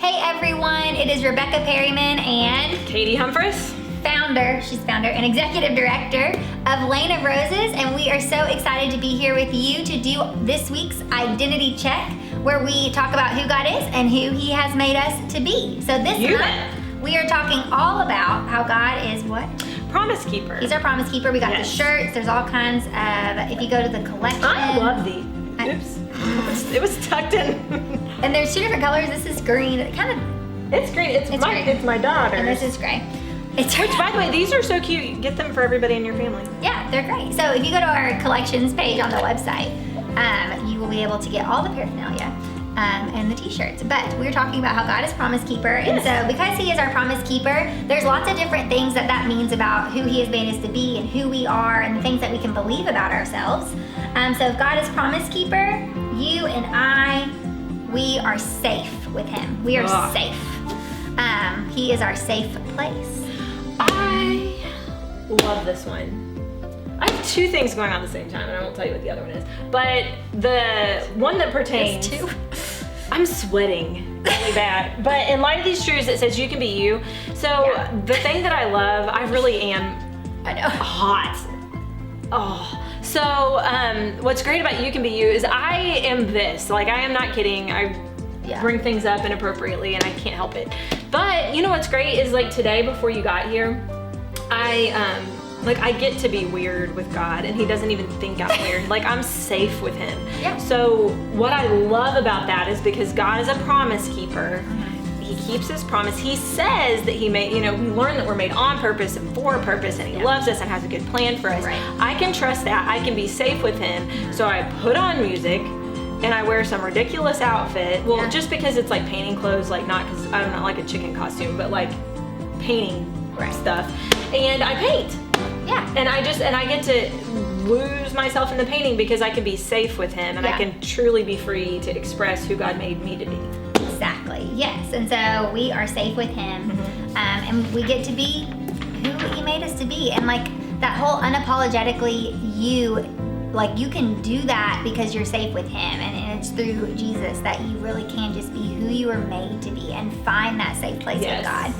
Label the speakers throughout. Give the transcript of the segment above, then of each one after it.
Speaker 1: Hey everyone, it is Rebecca Perryman and
Speaker 2: Katie Humphreys.
Speaker 1: She's founder and executive director of Lane of Roses, and we are so excited to be here with you to do this week's Identity Check, where we talk about who God is and who He has made us to be. So this month, we are talking all about how God is what?
Speaker 2: Promise keeper.
Speaker 1: He's our promise keeper. We got the shirts. There's all kinds of, if you go to the collection.
Speaker 2: I love these. Oops. It was tucked in.
Speaker 1: And there's two different colors. This is green.
Speaker 2: It's green. It's my daughter's.
Speaker 1: And this is gray.
Speaker 2: Which, by the way, these are so cute. Get them for everybody in your family.
Speaker 1: Yeah, they're great. So if you go to our collections page on the website, you will be able to get all the paraphernalia and the t-shirts. But we're talking about how God is promise keeper. And so because He is our promise keeper, there's lots of different things that means about who He has made us to be and who we are and the things that we can believe about ourselves. So if God is promise keeper, you and I, we are safe with Him. We are safe. He is our safe place.
Speaker 2: I love this one. I have two things going on at the same time, and I won't tell you what the other one is. But the one that pertains
Speaker 1: to,
Speaker 2: I'm sweating really bad. But in light of these truths, it says you can be you. So the thing that I love, I really am hot. Oh. So what's great about You Can Be You is I am this. Like, I am not kidding. I bring things up inappropriately and I can't help it. But you know what's great is, like, today before you got here, I get to be weird with God, and He doesn't even think I'm weird. Like, I'm safe with Him.
Speaker 1: Yeah.
Speaker 2: So what I love about that is because God is a promise keeper. He keeps His promise. He says that He made, we learn that we're made on purpose and for a purpose, and He loves us and has a good plan for us.
Speaker 1: Right.
Speaker 2: I can trust that. I can be safe with Him. So I put on music and I wear some ridiculous outfit. Well, just because it's like painting clothes, like not because I'm not like a chicken costume, but like painting stuff. And I paint.
Speaker 1: Yeah.
Speaker 2: And I get to lose myself in the painting because I can be safe with Him, and I can truly be free to express who God made me to be.
Speaker 1: Exactly. Yes. And so we are safe with Him, and we get to be who He made us to be. And like that whole unapologetically you, like, you can do that because you're safe with Him, and it's through Jesus that you really can just be who you were made to be and find that safe place with God.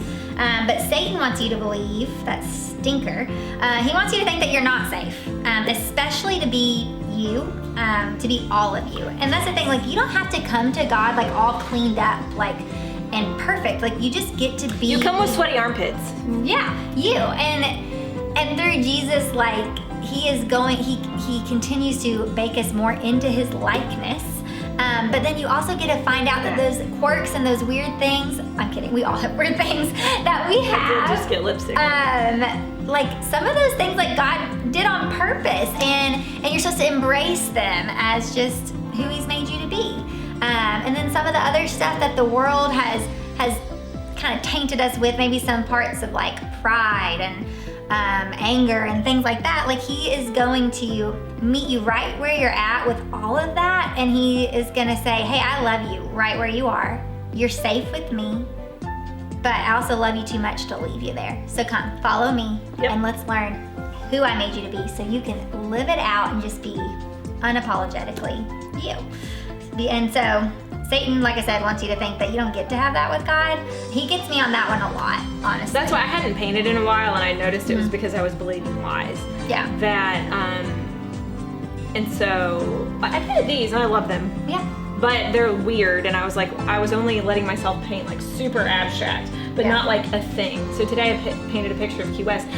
Speaker 1: But Satan wants you to believe, that stinker, he wants you to think that you're not safe, especially to be you, to be all of you. And that's the thing, like, you don't have to come to God like all cleaned up, like, and perfect. Like, you just get to be.
Speaker 2: You come with sweaty armpits.
Speaker 1: Yeah, you. And through Jesus, like, He continues to bake us more into His likeness. But then you also get to find out that those quirks and those weird things, I'm kidding, we all have weird things that we have.
Speaker 2: I did just get lipstick.
Speaker 1: Like some of those things, like, God did on purpose, and you're supposed to embrace them as just who He's made you to be. And then some of the other stuff that the world has kind of tainted us with, maybe some parts of like pride and anger and things like that. Like, He is going to meet you right where you're at with all of that, and He is going to say, hey, I love you right where you are. You're safe with me, but I also love you too much to leave you there. So come, follow me, and let's learn who I made you to be, so you can live it out and just be unapologetically you. And so Satan, like I said, wants you to think that you don't get to have that with God. He gets me on that one a lot, honestly.
Speaker 2: That's why I hadn't painted in a while, and I noticed it was because I was believing lies.
Speaker 1: Yeah.
Speaker 2: And so I painted these, and I love them.
Speaker 1: Yeah.
Speaker 2: But they're weird, and I was like, I was only letting myself paint like super abstract, but not like a thing. So today I painted a picture of Key West,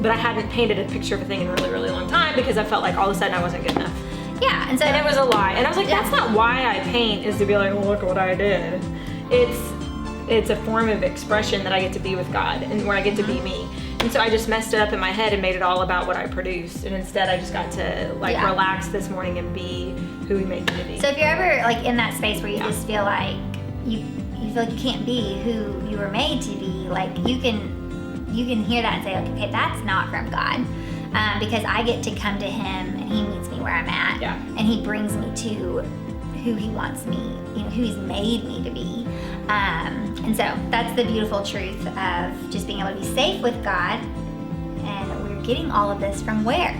Speaker 2: but I hadn't painted a picture of a thing in a really, really long time because I felt like all of a sudden I wasn't good enough.
Speaker 1: Yeah, and
Speaker 2: it was a lie. And I was like, that's not why I paint, is to be like, look what I did. It's a form of expression that I get to be with God, and where I get to be me. And so I just messed it up in my head and made it all about what I produced. And instead I just got to relax this morning and be who He made me to be.
Speaker 1: So if you're ever like in that space where you just feel like you feel like you can't be who you were made to be, like, you can hear that and say, okay, that's not from God. Because I get to come to Him, and He meets me where I'm at, and He brings me to who He wants me, who He's made me to be. And so that's the beautiful truth of just being able to be safe with God. And we're getting all of this from where?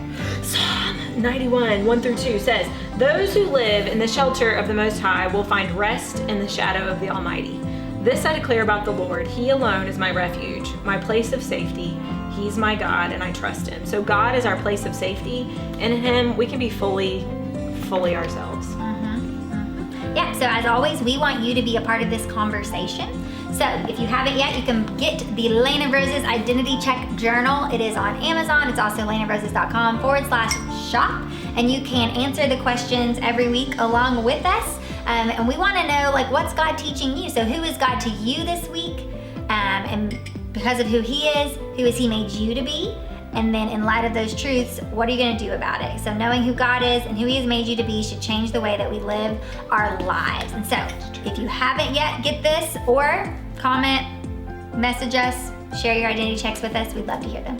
Speaker 2: Psalm 91, 1-2 says, "Those who live in the shelter of the Most High will find rest in the shadow of the Almighty. This I declare about the Lord. He alone is my refuge, my place of safety. He's my God, and I trust him. So God is our place of safety, and in him we can be fully ourselves.
Speaker 1: Yeah, so as always, we want you to be a part of this conversation. So if you haven't yet, you can get the Lane of Roses Identity Check Journal. It is on Amazon. It's also laneofroses.com/shop. And you can answer the questions every week along with us. And we want to know, like, what's God teaching you? So who is God to you this week? And because of who he is, who has he made you to be? And then in light of those truths, what are you going to do about it? So knowing who God is and who he has made you to be should change the way that we live our lives. And so if you haven't yet, get this, or comment, message us, share your identity checks with us. We'd love to hear them.